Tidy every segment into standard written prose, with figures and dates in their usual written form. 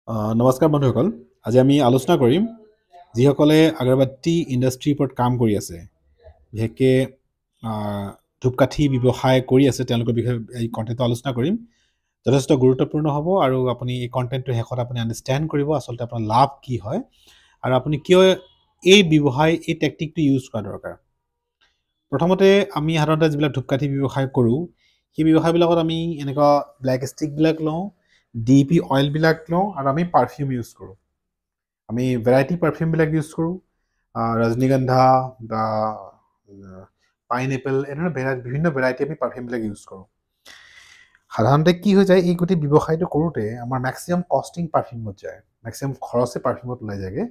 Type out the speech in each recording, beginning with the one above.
নমস্কাৰ বন্ধুসকল, আজি আমি আলোচনা কৰিম যিসকলে আগৰবাতি ইণ্ডাষ্ট্ৰীৰ ওপৰত কাম কৰি আছে, বিশেষকৈ ধূপকাঠি ব্যৱসায় কৰি আছে, তেওঁলোকৰ বিষয়ে এই কণ্টেণ্টটো আলোচনা কৰিম। যথেষ্ট গুৰুত্বপূৰ্ণ হ'ব আৰু আপুনি এই কণ্টেণ্টটো শেষত আপুনি আণ্ডাৰষ্টেণ্ড কৰিব আচলতে আপোনাৰ লাভ কি হয় আৰু আপুনি কিয় এই ব্যৱসায় এই টেকনিকটো ইউজ কৰা দৰকাৰ। প্ৰথমতে আমি সাধাৰণতে যিবিলাক ধূপকাঠি ব্যৱসায় কৰোঁ, সেই ব্যৱসায়বিলাকত আমি এনেকুৱা ব্লেক ষ্টিকবিলাক লওঁ, DP অইলবিলাক লওঁ আৰু আমি পাৰফিউম ইউজ কৰোঁ। আমি ভেৰাইটি পাৰফিউমবিলাক ইউজ কৰোঁ, ৰজনীগন্ধা বা পাইনএপল, এনেধৰণৰ বিভিন্ন ভেৰাইটি আমি পাৰফিউমবিলাক ইউজ কৰোঁ। সাধাৰণতে কি হৈ যায়, এই গোটেই ব্যৱসায়টো কৰোঁতে আমাৰ মেক্সিমাম কষ্টিং পাৰফিউমত যায়, মেক্সিমাম খৰচে পাৰফিউমত ওলাই যায়গৈ।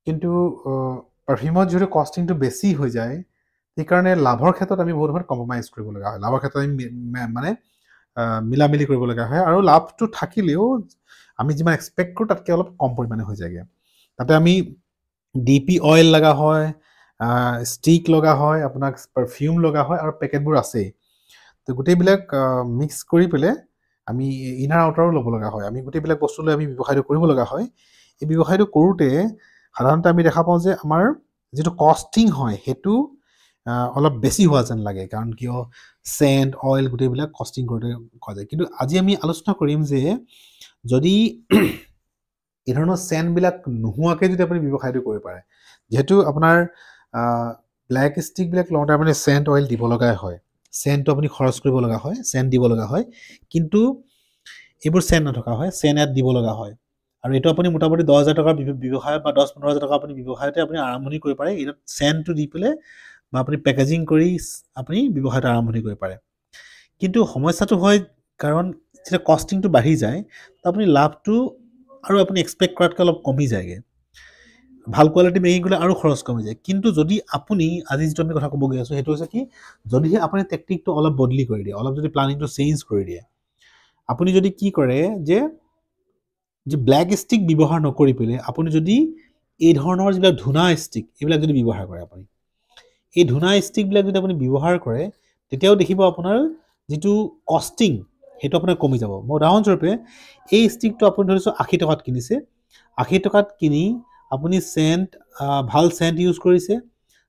কিন্তু পাৰফিউমত যিহেতু কষ্টিংটো বেছি হৈ যায়, সেইকাৰণে লাভৰ ক্ষেত্ৰত আমি বহুত সময়ত কম্প্ৰমাইজ কৰিব লগা হয়। লাভৰ ক্ষেত্ৰত আমি মানে মিলামিলি কৰিব লগা হয় আৰু লাভটো থাকিলেও আমি যিমান এক্সপেক্ট কৰোঁ তাতকৈ অলপ কম পৰিমাণে হৈ যায়গৈ। তাতে আমি DP অইল লগা হয়, ষ্টিক লগা হয়, আপোনাক পাৰফিউম লগা হয় আৰু পেকেটবোৰ আছেই। তো গোটেইবিলাক মিক্স কৰি পেলাই আমি ইনাৰ আউটাৰো ল'ব লগা হয়। আমি গোটেইবিলাক বস্তু লৈ আমি ব্যৱসায়টো কৰিব লগা হয়। এই ব্যৱসায়টো কৰোঁতে সাধাৰণতে আমি দেখা পাওঁ যে আমাৰ যিটো কষ্টিং হয় সেইটো অলপ বেছি হোৱা যেন লাগে, কাৰণ কিয় চেণ্ট অইল গোটেইবিলাক কষ্টিং কৰোঁতে কোৱা যায়। কিন্তু আজি আমি আলোচনা কৰিম যে যদি এই ধৰণৰ চেণ্টবিলাক নোহোৱাকৈ যদি আপুনি ব্যৱসায়টো কৰিব পাৰে, যিহেতু আপোনাৰ ব্লেক ষ্টিকবিলাক লওঁতে আপুনি চেণ্ট অইল দিব লগাই হয়, চেণ্টটো আপুনি খৰচ কৰিব লগা হয়, চেণ্ট দিব লগা হয়, কিন্তু এইবোৰ চেণ্ট নথকা হয়, চেণ্ট ইয়াত দিব লগা হয়। আৰু এইটো আপুনি মোটামুটি 10,000 টকাৰ ব্যৱসায় বা 10-15,000 টকা আপুনি ব্যৱসায়তে আপুনি আৰম্ভণি কৰিব পাৰে। এইটো চেণ্টটো দি পেলাই বা আপুনি পেকেজিং কৰি আপুনি ব্যৱসায়টো আৰম্ভণি কৰিব পাৰে। কিন্তু সমস্যাটো হয়, কাৰণ যেতিয়া কষ্টিংটো বাঢ়ি যায়, তো আপুনি লাভটো আৰু আপুনি এক্সপেক্ট কৰাতকৈ অলপ কমি যায়গৈ। ভাল কোৱালিটি মেকিং কৰিলে আৰু খৰচ কমি যায়। কিন্তু যদি আপুনি আজি যিটো আমি কথা ক'ব গৈ আছোঁ, সেইটো হৈছে কি, যদিহে আপুনি টেকনিকটো অলপ বদলি কৰি দিয়ে, অলপ যদি প্লানিংটো চেঞ্জ কৰি দিয়ে, আপুনি যদি কি কৰে যে ব্লেক ষ্টিক ব্যৱহাৰ নকৰি পেলাই আপুনি যদি এই ধৰণৰ যিবিলাক ধূনা ষ্টিক, এইবিলাক যদি ব্যৱহাৰ কৰে, আপুনি এই ধূনা ষ্টিকবিলাক যদি আপুনি ব্যৱহাৰ কৰে, তেতিয়াও দেখিব আপোনাৰ যিটো কষ্টিং সেইটো আপোনাৰ কমি যাব। মই উদাহৰণস্বৰূপে এই ষ্টিকটো আপুনি ধৰিছোঁ 80 টকাত কিনিছে, 80 টকাত কিনি আপুনি চেণ্ট, ভাল চেণ্ট ইউজ কৰিছে,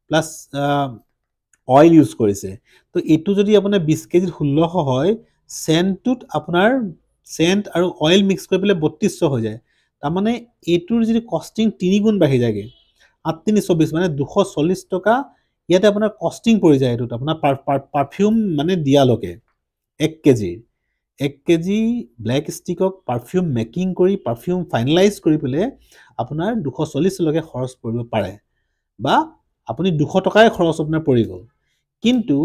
প্লাছ অইল ইউজ কৰিছে। তো এইটো যদি আপোনাৰ 20 কেজিত 1600 হয়, চেণ্টটোত আপোনাৰ চেণ্ট আৰু অইল মিক্স কৰি পেলাই 3200 হৈ যায়। তাৰমানে এইটোৰ যিটো কষ্টিং 3 গুণ বাঢ়ি যায়গৈ, 8 3 24, মানে 240 টকা ইয়াতে আপোনাৰ কষ্টিং পৰি যায়। এইটোত আপোনাৰ পাৰফিউম মানে দিয়ালৈকে 1 কেজি ব্লেক ষ্টিকক পাৰফিউম মেকিং কৰি পাৰফিউম ফাইনেলাইজ কৰি পেলাই আপোনাৰ 240লৈকে খৰচ কৰিব পাৰে, বা আপুনি 200 টকাই খৰচ আপোনাৰ পৰি গ'ল। কিন্তু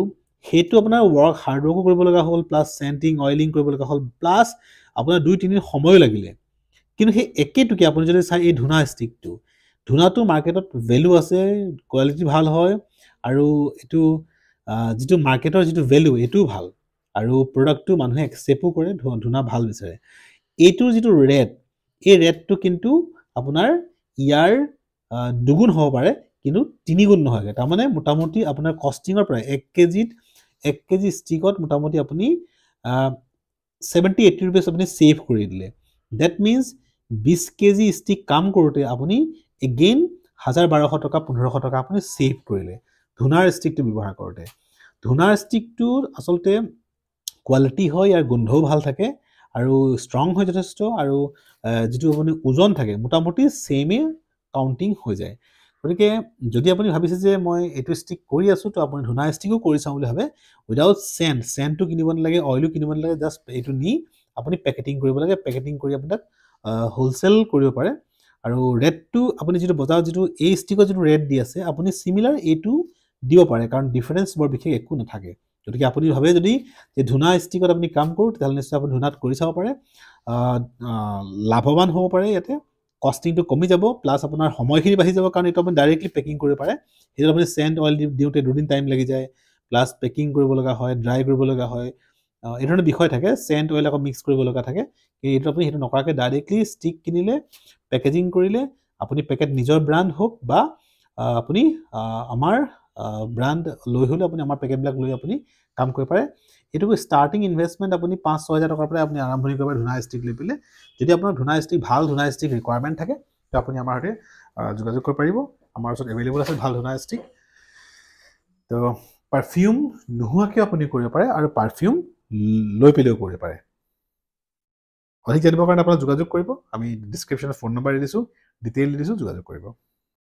সেইটো আপোনাৰ হাৰ্ডৱৰ্কো কৰিব লগা হ'ল, প্লাছ চেণ্টিং অইলিং কৰিব লগা হ'ল, প্লাছ আপোনাৰ 2-3 দিন সময়ো লাগিলে। কিন্তু সেই একেটোকে আপুনি যদি চাই এই ধূনা ষ্টিকটো, ধূনাটো মাৰ্কেটত ভেলু আছে, কোৱালিটি ভাল হয়, আৰু এইটো যিটো মাৰ্কেটৰ যিটো ভেলু এইটোও ভাল, আৰু প্ৰডাক্টটো মানুহে একচেপ্টো কৰে, ধূনা ভাল বিচাৰে। এইটোৰ যিটো ৰেট, এই ৰেটটো কিন্তু আপোনাৰ ইয়াৰ দুগুণ হ'ব পাৰে, কিন্তু 3 গুণ নহয়গৈ। তাৰমানে মোটামুটি আপোনাৰ কষ্টিঙৰ পৰা 1 কেজি ষ্টিকত মোটামুটি আপুনি 70-80 ৰুপিজ আপুনি ছেভ কৰি দিলে। ডেট মিনছ 20 কেজি ষ্টিক কাম কৰোঁতে আপুনি এগেইন 1000-1200 টকা 1500 টকা আপুনি ছেভ কৰিলে ধূনাৰ ষ্টিকটো ব্যৱহাৰ কৰোঁতে। ধূনাৰ ষ্টিকটো আচলতে কোৱালিটি হয়, ইয়াৰ গোন্ধও ভাল থাকে আৰু ষ্ট্ৰং হয় যথেষ্ট, আৰু যিটো আপুনি ওজন থাকে মোটামুটি ছেইমেই কাউণ্টিং হৈ যায়। গতিকে যদি আপুনি ভাবিছে যে মই এইটো ষ্টিক কৰি আছোঁ, তো আপুনি ধূনা ষ্টিকো কৰি চাওঁ বুলি ভাবে, উইদাউট চেণ্টটো কিনিব নালাগে, অইলো কিনিব নালাগে, জাষ্ট এইটো নি আপুনি পেকেটিং কৰিব লাগে। পেকেটিং কৰি আপোনাক হোলচেল কৰিব পাৰে, আৰু ৰেটটো আপুনি যিটো বজাৰত যিটো এই ষ্টিকৰ যিটো ৰেট দি আছে, আপুনি চিমিলাৰ এইটো দিব পাৰে, কাৰণ ডিফাৰেঞ্চ বৰ বিশেষ একো নাথাকে। গতিকে আপুনি ভাবে যদি যে ধূনা ষ্টিকত আপুনি কাম কৰোঁ, তেতিয়াহ'লে নিশ্চয় আপুনি ধূনাত কৰি চাব পাৰে, লাভৱান হ'ব পাৰে। ইয়াতে কষ্টিংটো কমি যাব, প্লাছ আপোনাৰ সময়খিনি বাঢ়ি যাব, কাৰণ এইটো আপুনি ডাইৰেক্টলি পেকিং কৰিব পাৰে। সেইটো আপুনি চেণ্ট অইল দিওঁতে 2 দিন টাইম লাগি যায়, প্লাছ পেকিং কৰিব লগা হয়, ড্ৰাই কৰিব লগা হয়, এই ধৰণৰ বিষয় থাকে। চেণ্ট অইল আকৌ মিক্স কৰিব লগা থাকে। এইটো আপুনি সেইটো নকৰাকৈ ডাইৰেক্টলি ষ্টিক কিনিলে, পেকেজিং কৰিলে, আপুনি পেকেট নিজৰ ব্ৰাণ্ড হওক বা আপুনি আমাৰ ব্ৰাণ্ড লৈ হ'লেও আপুনি আমাৰ পেকেটবিলাক লৈ আপুনি কাম কৰিব পাৰে। এইটো ষ্টাৰ্টিং ইনভেষ্টমেণ্ট আপুনি 5-6 হাজাৰ টকাৰ পৰা আপুনি আৰম্ভণি কৰিব ধুনা ষ্টিক লৈ পেলাই যদি আপোনাৰ ধুনা ষ্টিক ভাল ধুনা ষ্টিক ৰিকুৱাৰমেণ্ট থাকে তো আপুনি আমাৰ সৈতে যোগাযোগ কৰিব পাৰিব আমাৰ ওচৰত এভেইলেবল আছে ভাল ধুনা ষ্টিক তো পাৰফিউম নোহোৱাকৈ আপুনি কৰিব পাৰে আৰু পাৰফিউম লৈ পেলাইও কৰিব পাৰে অধিক জানিবৰ কাৰণে আপোনাক যোগাযোগ কৰিব আমি ডিছক্ৰিপশ্যনত ফোন নম্বৰ দি দিছোঁ ডিটেইল দি দিছোঁ যোগাযোগ কৰিব